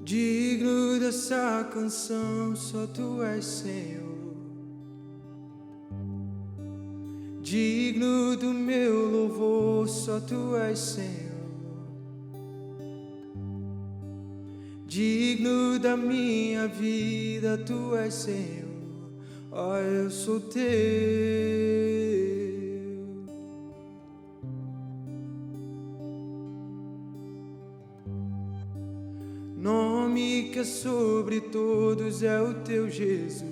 Digno dessa canção, só Tu és, Senhor. Digno do meu louvor, só Tu és, Senhor. Digno da minha vida, Tu és, Senhor. Ó, eu sou Teu. Nome que é sobre todos é o Teu Jesus,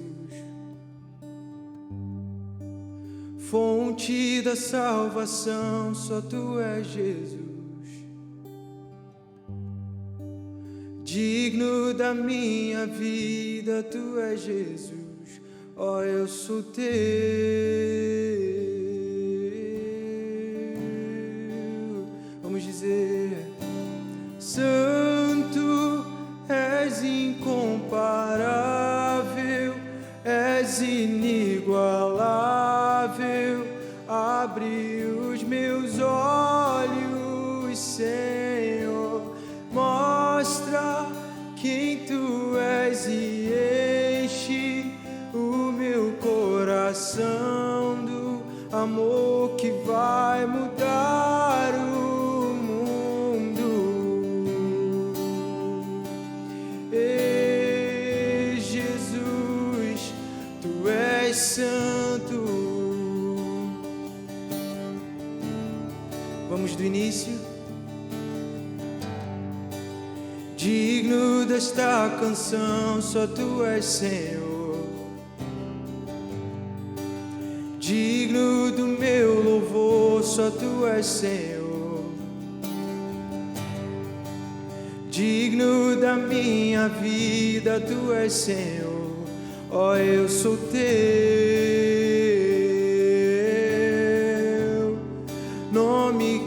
fonte da salvação, só Tu és, Jesus. Digno da minha vida, Tu és, Jesus. Ó, eu sou Teu. Vamos dizer: Santo, és incomparável, és inigualável. Abre os meus olhos, Senhor, mostra quem Tu és e enche o meu coração do amor que vai mudar o mundo. Ei, Jesus, Tu és santo. Vamos do início. Digno desta canção, só Tu és, Senhor. Digno do meu louvor, só Tu és, Senhor. Digno da minha vida, Tu és, Senhor. Ó, eu sou Teu. Nome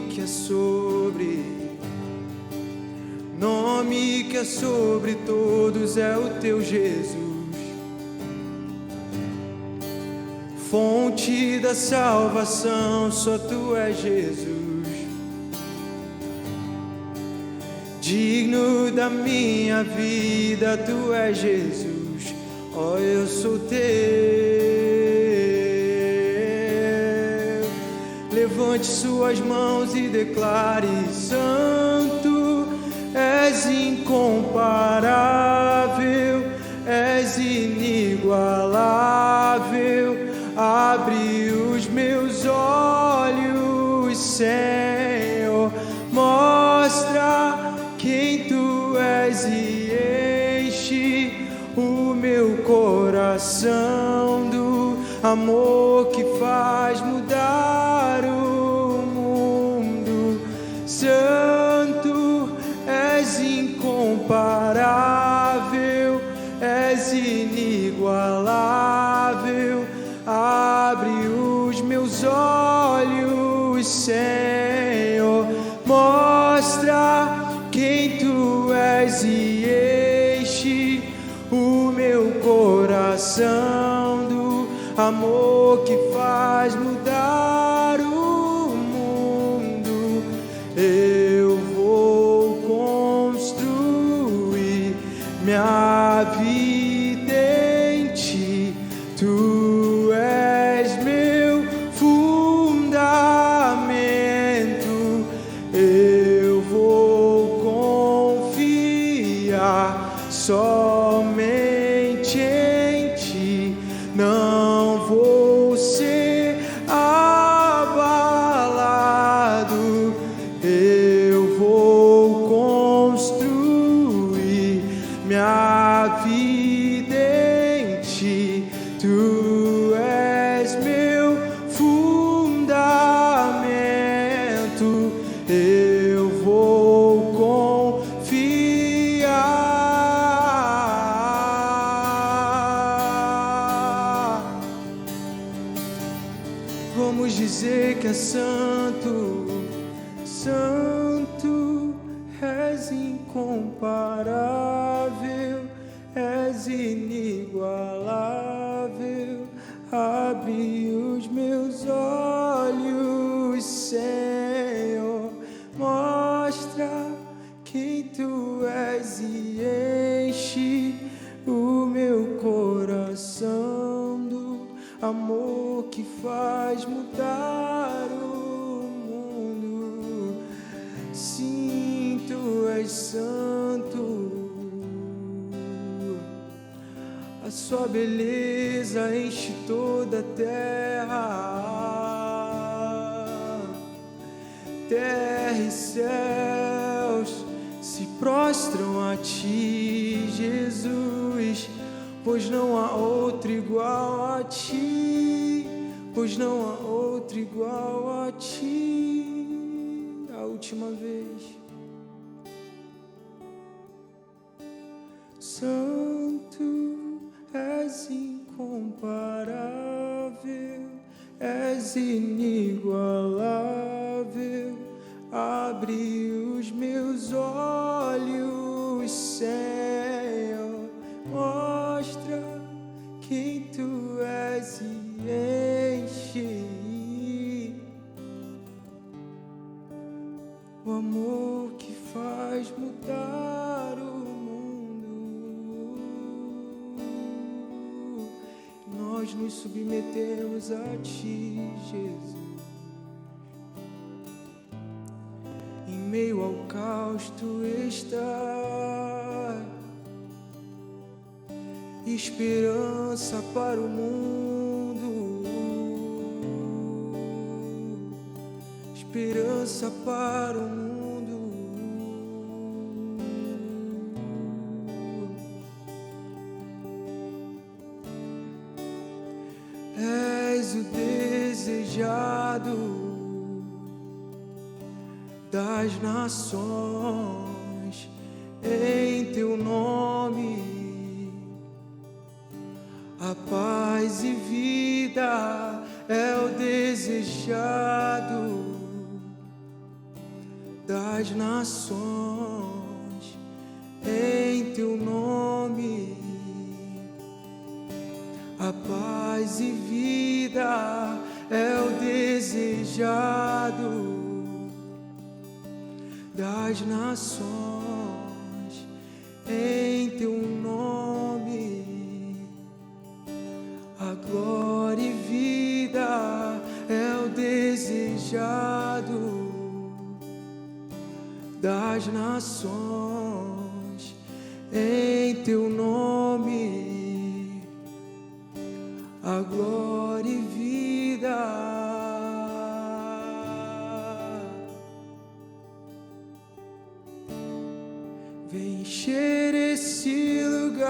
que é sobre todos é o Teu Jesus, fonte da salvação, só Tu és, Jesus. Digno da minha vida, Tu és, Jesus. Ó, eu sou Teu. Levante suas mãos e declare: Santo, és incomparável, és inigualável. Abre os meus olhos, Senhor, mostra quem Tu és e enche o meu coração do amor que faz mudar o mundo. Santo, és incomparável, és inigualável. Abre os meus olhos, Senhor, mostra quem Tu és e enche o meu coração do amor que faz mudar o mundo. Eu vou construir minha vida em Ti. Tu és meu fundamento. Eu vou confiar somente em Ti. Não vou ser abalado. Eu vou construir minha vida em Ti. Tu és meu fundamento. Eu vou confiar. dizer que é santo, santo, és incomparável, és inigualável. Abre os meus olhos, Senhor, mostra quem tu és e enche o meu coração do amor que faz mudar o mundo. Sim, tu és santo, a sua beleza enche toda a terra. Terra e céus se prostram a ti, Jesus, pois não há outro igual a ti, pois não há outro igual a ti. A última vez. Santo, és incomparável, és inigualável. Abre os meus olhos, Senhor, mostra quem tu és e enche o amor que faz mudar o mundo. Nós nos submetemos a ti, Jesus. Em meio ao caos tu estás, esperança para o mundo, esperança para o mundo. És o desejado das nações, em teu nome a paz e vida é o desejado das nações, em teu nome a paz e vida é o desejado das nações, em teu nome a glória e vida é o desejado das nações, em teu nome a glória e vida. Vem encher esse lugar,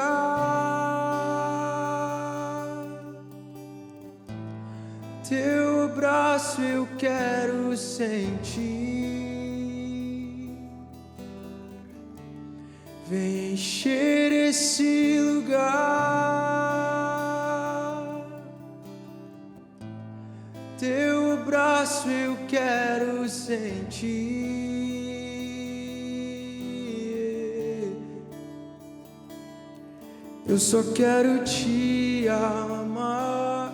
teu braço eu quero sentir. Vem encher esse lugar, teu braço eu quero sentir. Eu só quero te amar,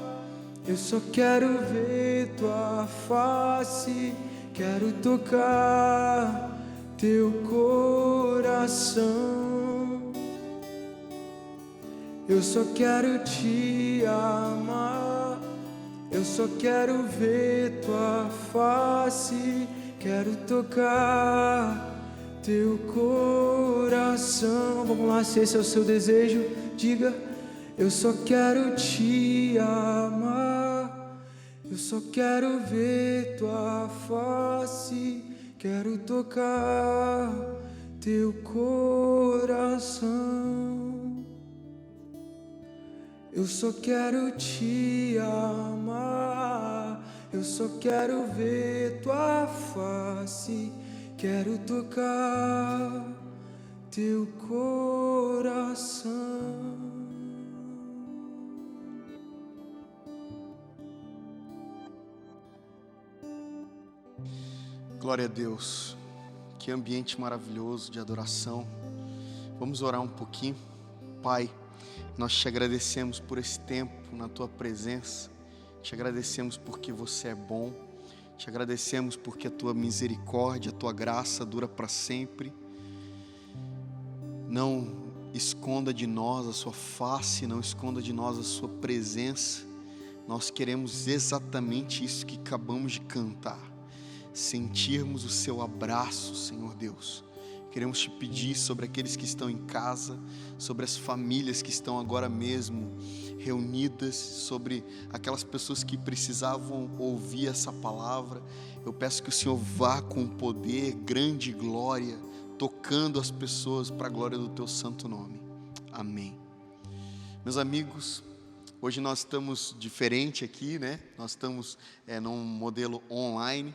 eu só quero ver tua face, quero tocar teu coração. Eu só quero te amar, eu só quero ver tua face, quero tocar teu coração. Vamos lá, se esse é o seu desejo, diga: eu só quero te amar, eu só quero ver tua face, quero tocar teu coração. Eu só quero te amar, eu só quero ver tua face, quero tocar teu coração. Glória a Deus, que ambiente maravilhoso de adoração. Vamos orar um pouquinho. Pai, nós te agradecemos por esse tempo na Tua presença, te agradecemos porque Você é bom, te agradecemos porque a Tua misericórdia, a Tua graça dura para sempre. Não esconda de nós a Sua face, não esconda de nós a Sua presença. Nós queremos exatamente isso que acabamos de cantar, sentirmos o Seu abraço, Senhor Deus. Queremos te pedir sobre aqueles que estão em casa, sobre as famílias que estão agora mesmo reunidas, sobre aquelas pessoas que precisavam ouvir essa palavra. Eu peço que o Senhor vá com poder, grande glória, tocando as pessoas para a glória do Teu santo nome. Amém. Meus amigos, hoje nós estamos diferente aqui, né? Nós estamos num modelo online.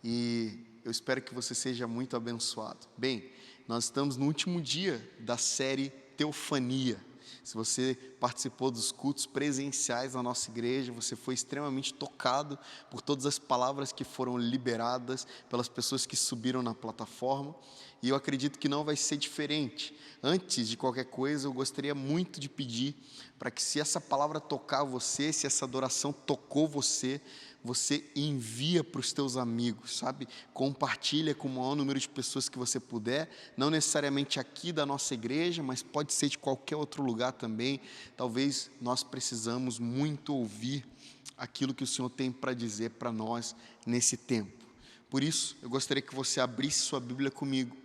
E eu espero que você seja muito abençoado. Bem, nós estamos no último dia da série Teofania. Se você participou dos cultos presenciais na nossa igreja, você foi extremamente tocado por todas as palavras que foram liberadas pelas pessoas que subiram na plataforma. E eu acredito que não vai ser diferente. Antes de qualquer coisa, eu gostaria muito de pedir para que, se essa palavra tocar você, se essa adoração tocou você, você envia para os teus amigos, sabe? Compartilha com o maior número de pessoas que você puder, não necessariamente aqui da nossa igreja, mas pode ser de qualquer outro lugar também. Talvez nós precisamos muito ouvir aquilo que o Senhor tem para dizer para nós nesse tempo. Por isso, eu gostaria que você abrisse sua Bíblia comigo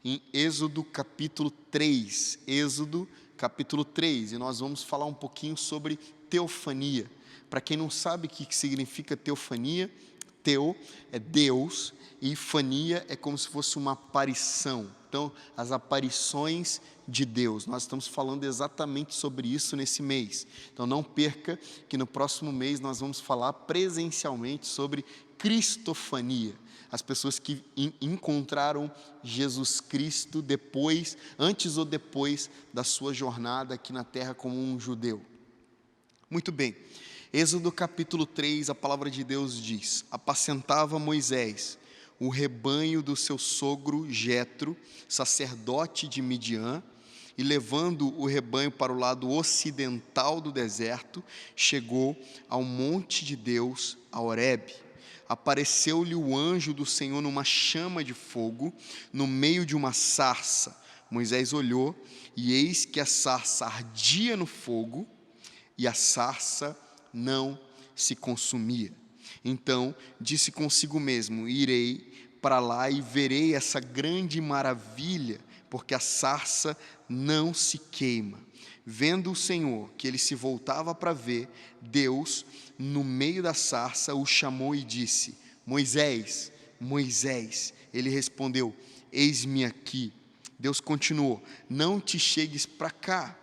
em Êxodo capítulo 3. Êxodo capítulo 3, e nós vamos falar um pouquinho sobre teofania. Para quem não sabe o que significa teofania, teo é Deus e fania é como se fosse uma aparição. Então, as aparições de Deus. Nós estamos falando exatamente sobre isso nesse mês. Então, não perca que no próximo mês nós vamos falar presencialmente sobre cristofania. As pessoas que encontraram Jesus Cristo antes ou depois da sua jornada aqui na terra como um judeu. Muito bem. Êxodo capítulo 3, a palavra de Deus diz: apacentava Moisés o rebanho do seu sogro Jetro, sacerdote de Midian, e levando o rebanho para o lado ocidental do deserto, chegou ao monte de Deus, a Horebe. Apareceu-lhe o anjo do Senhor numa chama de fogo, no meio de uma sarça. Moisés olhou, e eis que a sarça ardia no fogo, e a sarça não se consumia. Então disse consigo mesmo: irei para lá e verei essa grande maravilha, porque a sarça não se queima. Vendo o Senhor que ele se voltava para ver, Deus, no meio da sarça, o chamou e disse: Moisés, Moisés. Ele respondeu: eis-me aqui. Deus continuou: não te chegues para cá,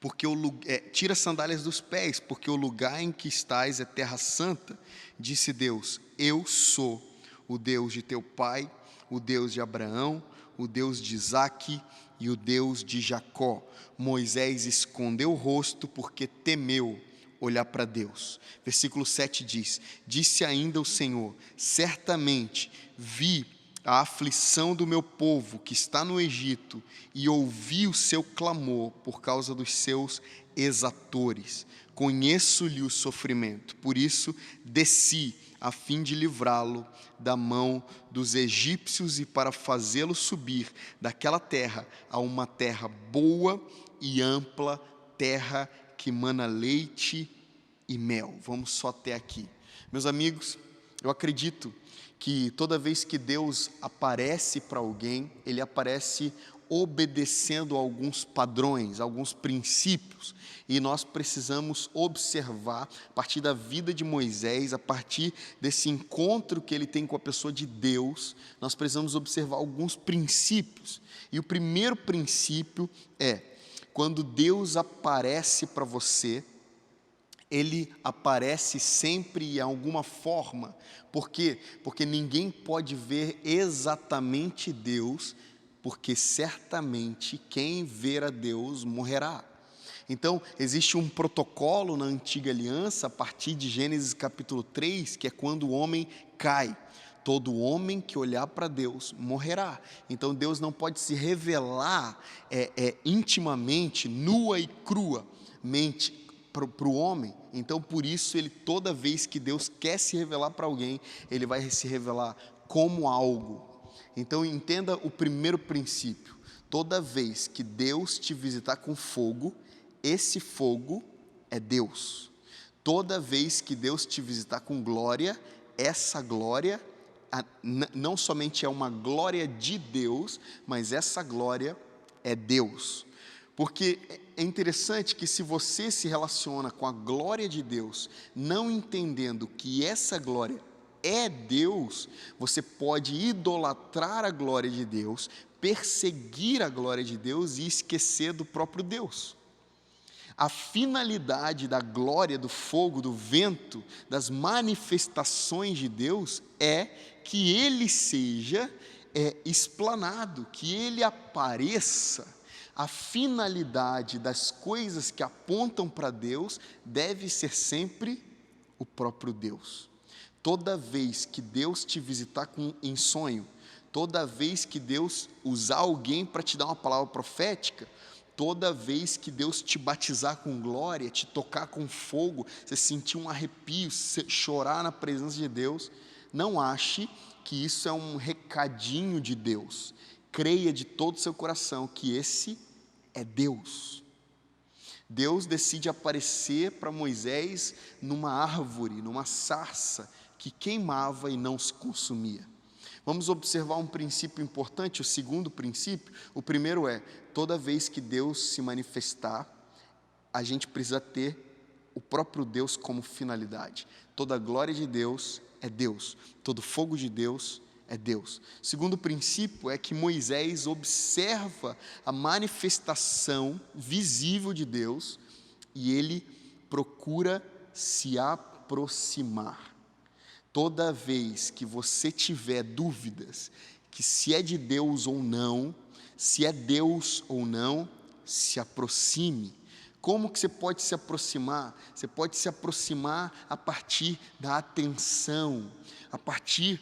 porque tira as sandálias dos pés, porque o lugar em que estás é terra santa. Disse Deus: eu sou o Deus de teu pai, o Deus de Abraão, o Deus de Isaque e o Deus de Jacó. Moisés escondeu o rosto porque temeu olhar para Deus. Versículo 7 diz: disse ainda o Senhor: certamente vi a aflição do meu povo que está no Egito, e ouvi o seu clamor por causa dos seus exatores. Conheço-lhe o sofrimento, por isso desci a fim de livrá-lo da mão dos egípcios e para fazê-lo subir daquela terra a uma terra boa e ampla, terra que mana leite e mel. Vamos só até aqui. Meus amigos, eu acredito que toda vez que Deus aparece para alguém, Ele aparece obedecendo a alguns padrões, alguns princípios, e nós precisamos observar, a partir da vida de Moisés, a partir desse encontro que ele tem com a pessoa de Deus, nós precisamos observar alguns princípios. E o primeiro princípio é: quando Deus aparece para você, Ele aparece sempre em alguma forma. Por quê? Porque ninguém pode ver exatamente Deus, porque certamente quem ver a Deus morrerá. Então, existe um protocolo na antiga aliança, a partir de Gênesis capítulo 3, que é quando o homem cai. todo homem que olhar para Deus morrerá. Então Deus não pode se revelar intimamente, nua e cruamente para o homem. Então por isso toda vez que Deus quer se revelar para alguém, Ele vai se revelar como algo. Então entenda o primeiro princípio: toda vez que Deus te visitar com fogo, esse fogo é Deus. Toda vez que Deus te visitar com glória, essa glória não somente é uma glória de Deus, mas essa glória é Deus. Porque é interessante que se você se relaciona com a glória de Deus, não entendendo que essa glória é Deus, você pode idolatrar a glória de Deus, perseguir a glória de Deus e esquecer do próprio Deus. A finalidade da glória, do fogo, do vento, das manifestações de Deus é que Ele seja explanado, que Ele apareça. A finalidade das coisas que apontam para Deus deve ser sempre o próprio Deus. Toda vez que Deus te visitar em sonho, toda vez que Deus usar alguém para te dar uma palavra profética, toda vez que Deus te batizar com glória, te tocar com fogo, você sentir um arrepio, chorar na presença de Deus, não ache que isso é um recadinho de Deus. Creia de todo o seu coração que esse é Deus. Deus decide aparecer para Moisés numa árvore, numa sarça que queimava e não se consumia. Vamos observar um princípio importante, o segundo princípio. O primeiro é: toda vez que Deus se manifestar, a gente precisa ter o próprio Deus como finalidade. Toda glória de Deus é Deus, todo fogo de Deus é Deus. O segundo princípio é que Moisés observa a manifestação visível de Deus e ele procura se aproximar. Toda vez que você tiver dúvidas que se é de Deus ou não, se é Deus ou não, se aproxime. Como que você pode se aproximar? Você pode se aproximar a partir da atenção, a partir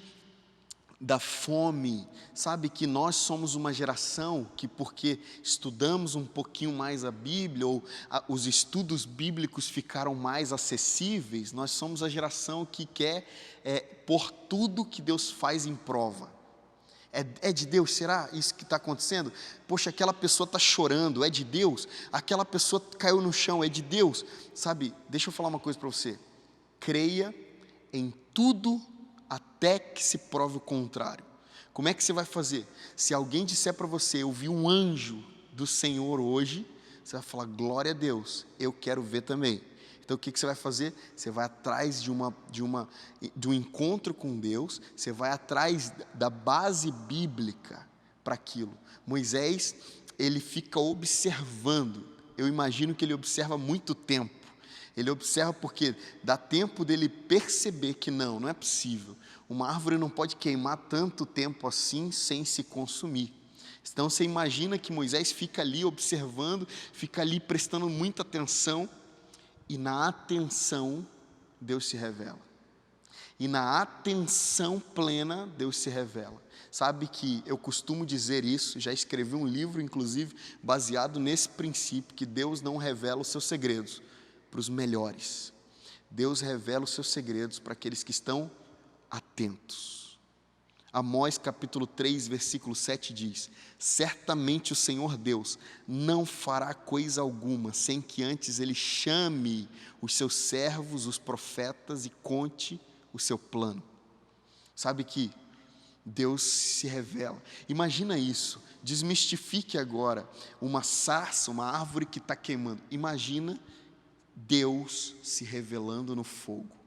da fome. Sabe que nós somos uma geração que, porque estudamos um pouquinho mais a Bíblia, ou os estudos bíblicos ficaram mais acessíveis, nós somos a geração que quer pôr tudo que Deus faz em prova. É de Deus? Será isso que está acontecendo? Poxa, aquela pessoa está chorando, é de Deus? Aquela pessoa caiu no chão, é de Deus? Sabe, deixa eu falar uma coisa para você. Creia em tudo até que se prove o contrário. Como é que você vai fazer? Se alguém disser para você: eu vi um anjo do Senhor hoje, você vai falar: glória a Deus, eu quero ver também. Então o que você vai fazer? Você vai atrás de um encontro com Deus, você vai atrás da base bíblica para aquilo. Moisés, ele fica observando. Eu imagino que ele observa muito tempo. Ele observa porque dá tempo dele perceber que não é possível. Uma árvore não pode queimar tanto tempo assim sem se consumir. Então você imagina que Moisés fica ali observando, fica ali prestando muita atenção, e na atenção Deus se revela. E na atenção plena Deus se revela. Sabe que eu costumo dizer isso, já escrevi um livro inclusive baseado nesse princípio, que Deus não revela os seus segredos para os melhores. Deus revela os seus segredos para aqueles que estão atentos. Amós capítulo 3, versículo 7 diz: certamente o Senhor Deus não fará coisa alguma sem que antes Ele chame os seus servos, os profetas, e conte o seu plano. Sabe que Deus se revela. Imagina isso, desmistifique agora uma sarça, uma árvore que está queimando. Imagina Deus se revelando no fogo.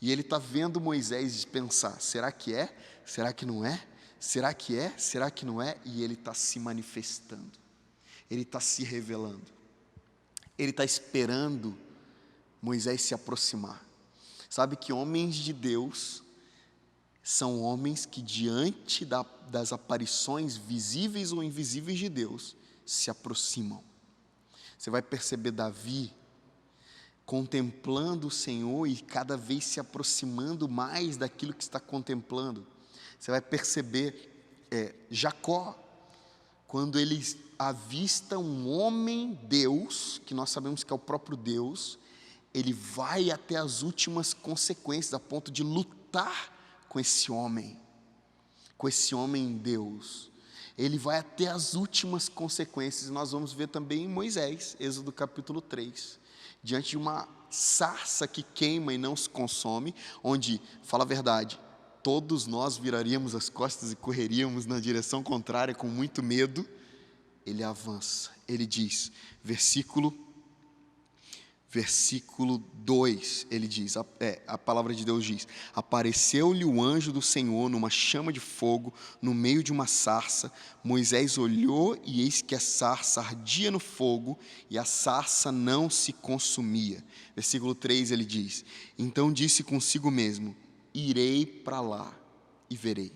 E ele está vendo Moisés pensar: será que é? Será que não é? Será que é? Será que não é? E ele está se manifestando. Ele está se revelando. Ele está esperando Moisés se aproximar. Sabe que homens de Deus são homens que, diante das aparições visíveis ou invisíveis de Deus, se aproximam. Você vai perceber Davi, contemplando o Senhor e cada vez se aproximando mais daquilo que está contemplando. Você vai perceber Jacó, quando ele avista um homem Deus, que nós sabemos que é o próprio Deus, ele vai até as últimas consequências, a ponto de lutar com esse homem Deus. Ele vai até as últimas consequências, e nós vamos ver também em Moisés, Êxodo capítulo 3, diante de uma sarça que queima e não se consome, onde, fala a verdade, todos nós viraríamos as costas e correríamos na direção contrária com muito medo. Ele avança, ele diz, versículo 2, ele diz, a palavra de Deus diz: apareceu-lhe o anjo do Senhor numa chama de fogo, no meio de uma sarça. Moisés olhou, e eis que a sarça ardia no fogo, e a sarça não se consumia. Versículo 3, ele diz: então disse consigo mesmo: irei para lá e verei.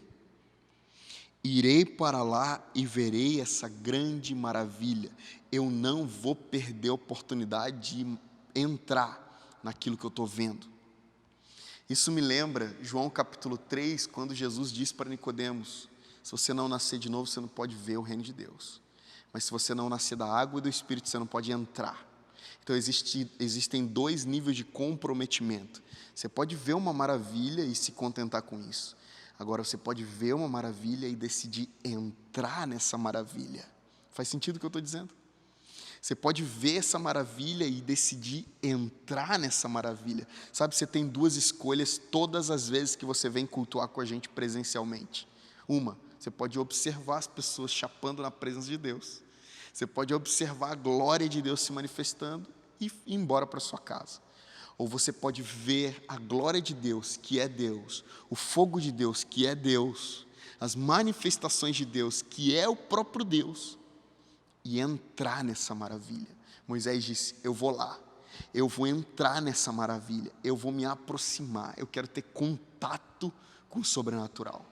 Irei para lá e verei essa grande maravilha. Eu não vou perder a oportunidade de entrar naquilo que eu estou vendo. Isso me lembra João capítulo 3, quando Jesus disse para Nicodemos: se você não nascer de novo, você não pode ver o reino de Deus. Mas se você não nascer da água e do Espírito, você não pode entrar. Então existem dois níveis de comprometimento. Você pode ver uma maravilha e se contentar com isso. Agora você pode ver uma maravilha e decidir entrar nessa maravilha. Faz sentido o que eu estou dizendo? Você pode ver essa maravilha e decidir entrar nessa maravilha. Sabe, você tem duas escolhas todas as vezes que você vem cultuar com a gente presencialmente. Uma, você pode observar as pessoas chapando na presença de Deus. Você pode observar a glória de Deus se manifestando e ir embora para sua casa. Ou você pode ver a glória de Deus, que é Deus, o fogo de Deus, que é Deus, as manifestações de Deus, que é o próprio Deus, e entrar nessa maravilha. Moisés disse: eu vou lá, eu vou entrar nessa maravilha, eu vou me aproximar, eu quero ter contato com o sobrenatural.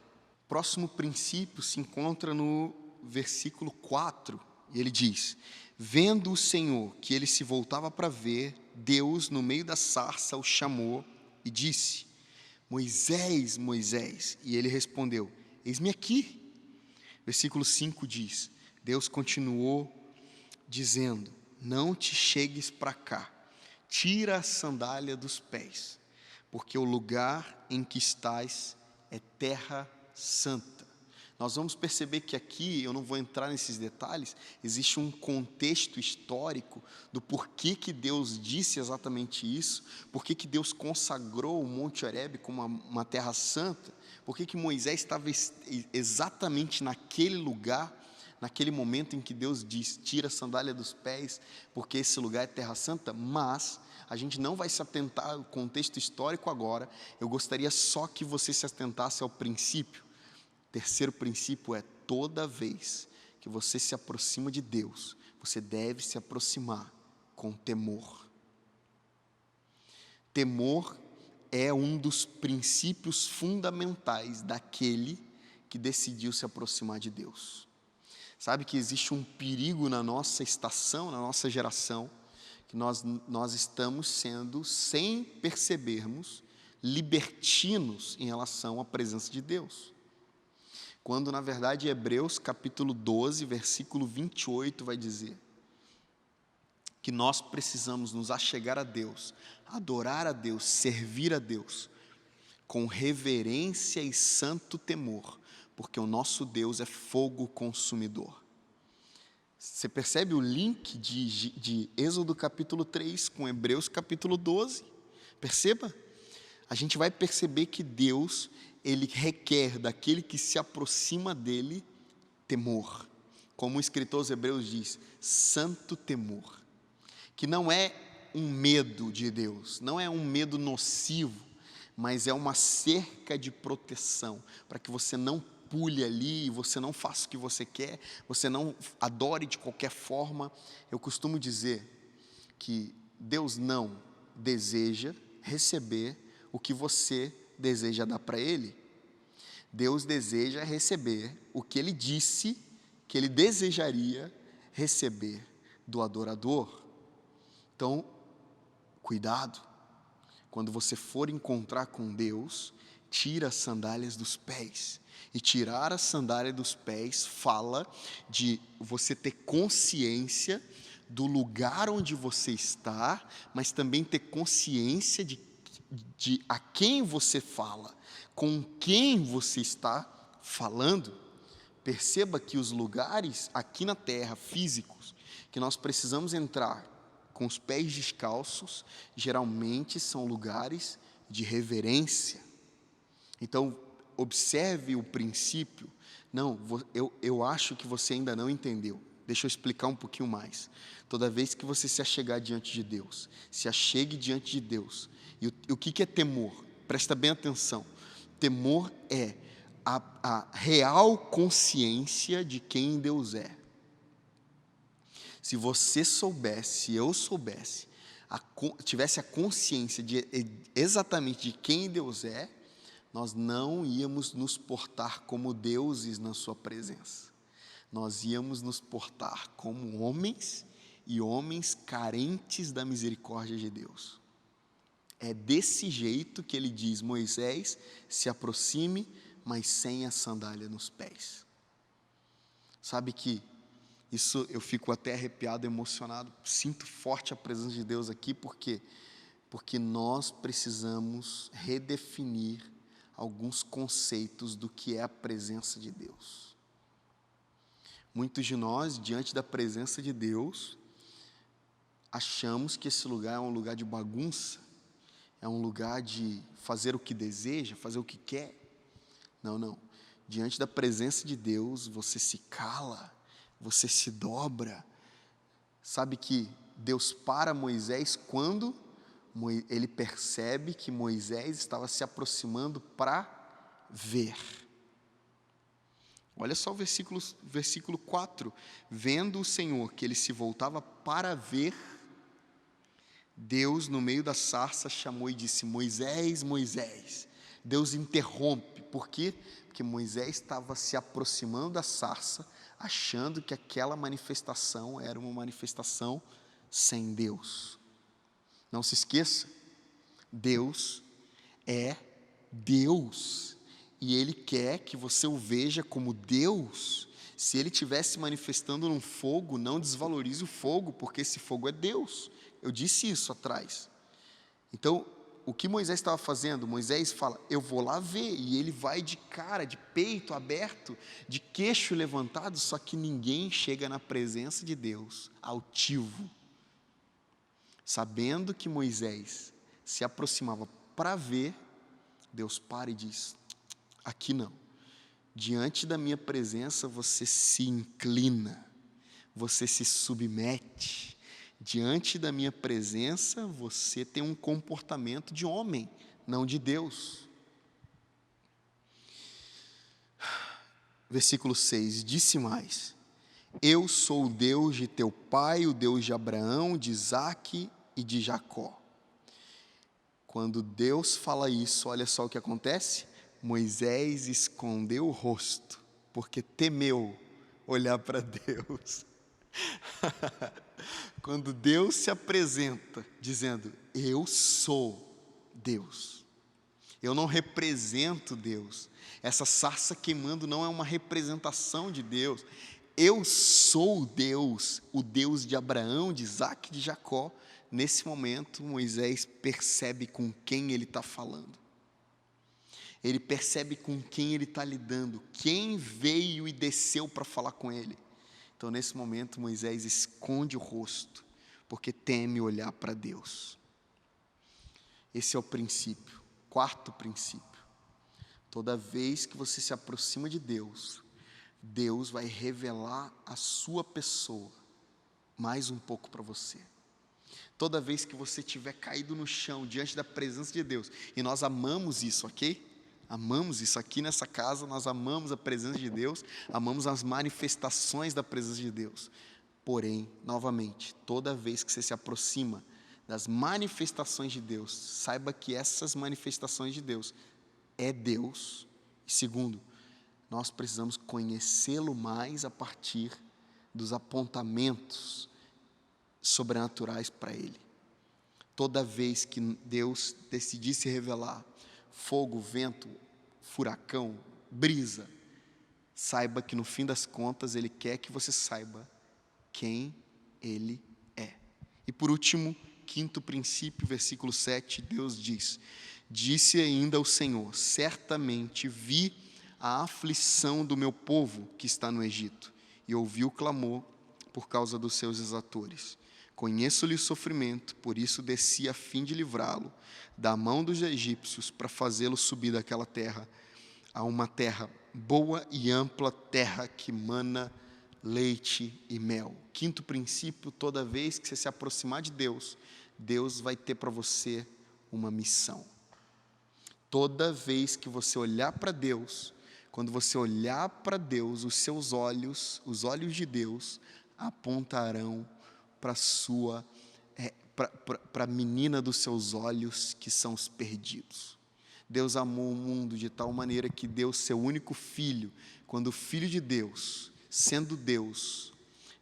O próximo princípio se encontra no versículo 4, e ele diz: vendo o Senhor que ele se voltava para ver, Deus, no meio da sarça, o chamou e disse: Moisés, Moisés. E ele respondeu: eis-me aqui. Versículo 5 diz: Deus continuou dizendo: não te chegues para cá, tira a sandália dos pés, porque o lugar em que estás é terra santa. Nós vamos perceber que aqui, eu não vou entrar nesses detalhes, existe um contexto histórico do porquê que Deus disse exatamente isso, porquê que Deus consagrou o Monte Horebe como uma terra santa, porquê que Moisés estava exatamente naquele lugar, naquele momento em que Deus diz: tira a sandália dos pés, porque esse lugar é terra santa. Mas a gente não vai se atentar ao contexto histórico agora. Eu gostaria só que você se atentasse ao princípio. Terceiro princípio é: toda vez que você se aproxima de Deus, você deve se aproximar com temor. Temor é um dos princípios fundamentais daquele que decidiu se aproximar de Deus. Sabe que existe um perigo na nossa estação, na nossa geração, que nós estamos sendo, sem percebermos, libertinos em relação à presença de Deus. Quando, na verdade, Hebreus capítulo 12, versículo 28 vai dizer que nós precisamos nos achegar a Deus, adorar a Deus, servir a Deus, com reverência e santo temor, porque o nosso Deus é fogo consumidor. Você percebe o link de Êxodo capítulo 3 com Hebreus capítulo 12? Perceba? A gente vai perceber que Deus, ele requer daquele que se aproxima dele temor. Como o escritor aos Hebreus diz, santo temor. Que não é um medo de Deus, não é um medo nocivo, mas é uma cerca de proteção, para que você não pule ali, você não faça o que você quer, você não adore de qualquer forma. Eu costumo dizer que Deus não deseja receber o que você deseja dar para Ele. Deus deseja receber o que Ele disse que Ele desejaria receber do adorador. Então, Cuidado, quando você for encontrar com Deus, tira as sandálias dos pés. E tirar a sandália dos pés fala de você ter consciência do lugar onde você está, mas também ter consciência de a quem você fala, com quem você está falando. Perceba que os lugares aqui na terra, físicos, que nós precisamos entrar com os pés descalços, geralmente são lugares de reverência. Então, observe o princípio. Não, eu acho que você ainda não entendeu. Deixa eu explicar um pouquinho mais. Toda vez que você se achegar diante de Deus, se achegue diante de Deus. E o que é temor? Presta bem atenção. Temor é a real consciência de quem Deus é. Se você soubesse, se eu soubesse, tivesse a consciência exatamente de quem Deus é, nós não íamos nos portar como deuses na sua presença. Nós íamos nos portar como homens e homens carentes da misericórdia de Deus. É desse jeito que ele diz: Moisés, se aproxime, mas sem a sandália nos pés. Sabe que isso eu fico até arrepiado, emocionado, sinto forte a presença de Deus aqui, porque nós precisamos redefinir alguns conceitos do que é a presença de Deus. Muitos de nós, diante da presença de Deus, achamos que esse lugar é um lugar de bagunça, é um lugar de fazer o que deseja, fazer o que quer. Não. Diante da presença de Deus, você se cala, você se dobra. Sabe que Deus para Moisés quando ele percebe que Moisés estava se aproximando para ver. Olha só o versículo 4. Vendo o Senhor que ele se voltava para ver, Deus, no meio da sarça, chamou e disse: Moisés, Moisés. Deus interrompe. Por quê? Porque Moisés estava se aproximando da sarça, achando que aquela manifestação era uma manifestação sem Deus. Não se esqueça, Deus é Deus, e Ele quer que você o veja como Deus. Se Ele estivesse manifestando num fogo, não desvalorize o fogo, porque esse fogo é Deus. Eu disse isso atrás. Então, o que Moisés estava fazendo? Moisés fala: eu vou lá ver, e ele vai de cara, de peito aberto, de queixo levantado, só que ninguém chega na presença de Deus altivo. Sabendo que Moisés se aproximava para ver, Deus para e diz: aqui não. Diante da minha presença você se inclina, você se submete. Diante da minha presença você tem um comportamento de homem, não de Deus. Versículo 6, disse mais: eu sou o Deus de teu pai, o Deus de Abraão, de Isaque e de Jacó. Quando Deus fala isso, olha só o que acontece. Moisés escondeu o rosto, porque temeu olhar para Deus. Quando Deus se apresenta, dizendo: eu sou Deus, eu não represento Deus, essa sarça queimando não é uma representação de Deus, eu sou Deus, o Deus de Abraão, de Isaque e de Jacó. Nesse momento, Moisés percebe com quem ele está falando. Ele percebe com quem ele está lidando, quem veio e desceu para falar com ele. Então, nesse momento, Moisés esconde o rosto, porque teme olhar para Deus. Esse é o princípio. Quarto princípio: toda vez que você se aproxima de Deus, Deus vai revelar a sua pessoa mais um pouco para você. Toda vez que você estiver caído no chão, diante da presença de Deus, e nós amamos isso, ok? Amamos isso aqui nessa casa, nós amamos a presença de Deus, amamos as manifestações da presença de Deus. Porém, novamente, toda vez que você se aproxima das manifestações de Deus, saiba que essas manifestações de Deus é Deus. E segundo, nós precisamos conhecê-lo mais a partir dos apontamentos sobrenaturais para Ele. Toda vez que Deus decidir se revelar, fogo, vento, furacão, brisa, saiba que no fim das contas Ele quer que você saiba quem Ele é. E por último, quinto princípio, versículo 7, Deus diz: disse ainda o Senhor, certamente vi a aflição do meu povo que está no Egito, e ouvi o clamor por causa dos seus exatores. Conheço-lhe o sofrimento, por isso desci a fim de livrá-lo da mão dos egípcios, para fazê-lo subir daquela terra a uma terra boa e ampla, terra que mana leite e mel. Quinto princípio: toda vez que você se aproximar de Deus, Deus vai ter para você uma missão. Toda vez que você olhar para Deus, quando você olhar para Deus, os seus olhos, os olhos de Deus, apontarão para a menina dos seus olhos, que são os perdidos. Deus amou o mundo de tal maneira que deu seu único filho. Quando o Filho de Deus, sendo Deus,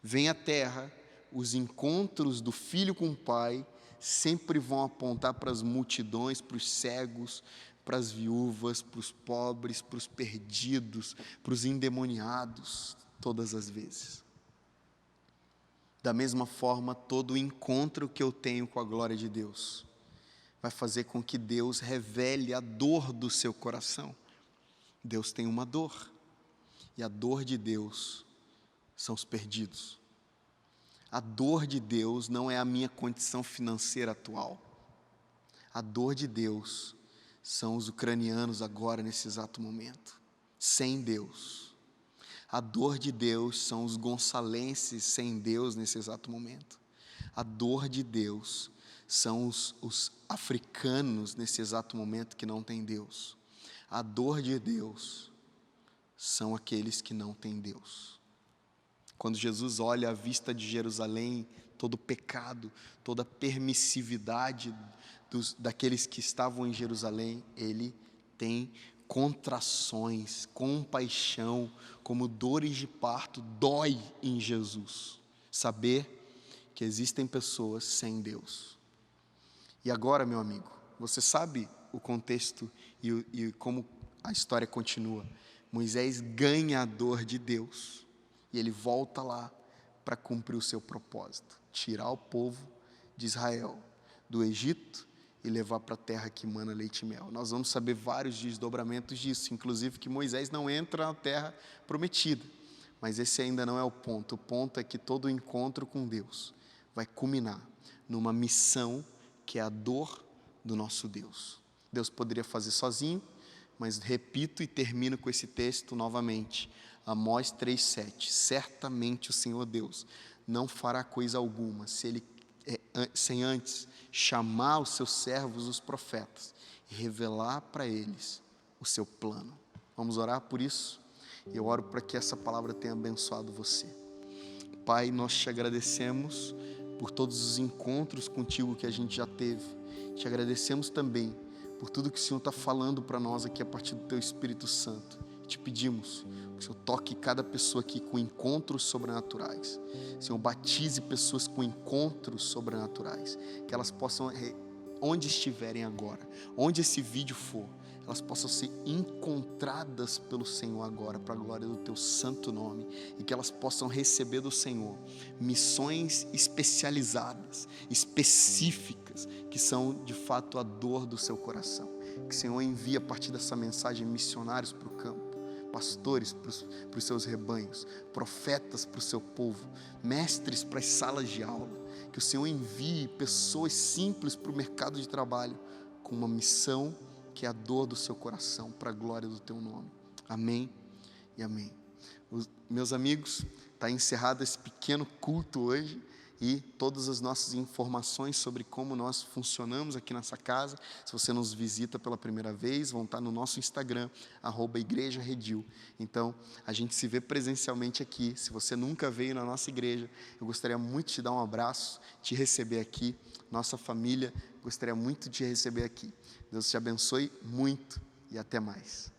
vem à terra, os encontros do Filho com o Pai sempre vão apontar para as multidões, para os cegos, para as viúvas, para os pobres, para os perdidos, para os endemoniados, todas as vezes. Da mesma forma, todo encontro que eu tenho com a glória de Deus vai fazer com que Deus revele a dor do seu coração. Deus tem uma dor, e a dor de Deus são os perdidos. A dor de Deus não é a minha condição financeira atual. A dor de Deus são os ucranianos agora, nesse exato momento, sem Deus. A dor de Deus são os gonçalenses sem Deus nesse exato momento. A dor de Deus são os africanos nesse exato momento que não têm Deus. A dor de Deus são aqueles que não têm Deus. Quando Jesus olha à vista de Jerusalém, todo o pecado, toda a permissividade daqueles que estavam em Jerusalém, Ele tem contrações, compaixão, como dores de parto. Dói em Jesus saber que existem pessoas sem Deus. E agora, meu amigo, você sabe o contexto e como a história continua. Moisés ganha a dor de Deus e ele volta lá para cumprir o seu propósito, tirar o povo de Israel do Egito e levar para a terra que mana leite e mel. Nós vamos saber vários desdobramentos disso, inclusive que Moisés não entra na terra prometida, mas esse ainda não é o ponto. O ponto é que todo encontro com Deus vai culminar numa missão que é a dor do nosso Deus. Deus poderia fazer sozinho, mas repito e termino com esse texto novamente. Amós 3,7, certamente o Senhor Deus não fará coisa alguma sem antes chamar os seus servos, os profetas, e revelar para eles o seu plano. Vamos orar por isso? Eu oro para que essa palavra tenha abençoado você. Pai, nós te agradecemos por todos os encontros contigo que a gente já teve. Te agradecemos também por tudo que o Senhor está falando para nós aqui a partir do Teu Espírito Santo. Te pedimos que o Senhor toque cada pessoa aqui com encontros sobrenaturais. Senhor, batize pessoas com encontros sobrenaturais. Que elas possam, onde estiverem agora, onde esse vídeo for, elas possam ser encontradas pelo Senhor agora, para a glória do Teu santo nome. E que elas possam receber do Senhor missões especializadas, específicas, que são de fato a dor do seu coração. Que o Senhor envie a partir dessa mensagem missionários para o campo, pastores para os seus rebanhos, profetas para o seu povo, mestres para as salas de aula. Que o Senhor envie pessoas simples para o mercado de trabalho, com uma missão que é a dor do seu coração, para a glória do Teu nome. Amém e amém. Meus amigos, está encerrado esse pequeno culto hoje. E todas as nossas informações sobre como nós funcionamos aqui nessa casa, se você nos visita pela primeira vez, vão estar no nosso Instagram, @igrejaredil. Então, a gente se vê presencialmente aqui. Se você nunca veio na nossa igreja, eu gostaria muito de te dar um abraço, te receber aqui. Nossa família gostaria muito de te receber aqui. Deus te abençoe muito e até mais.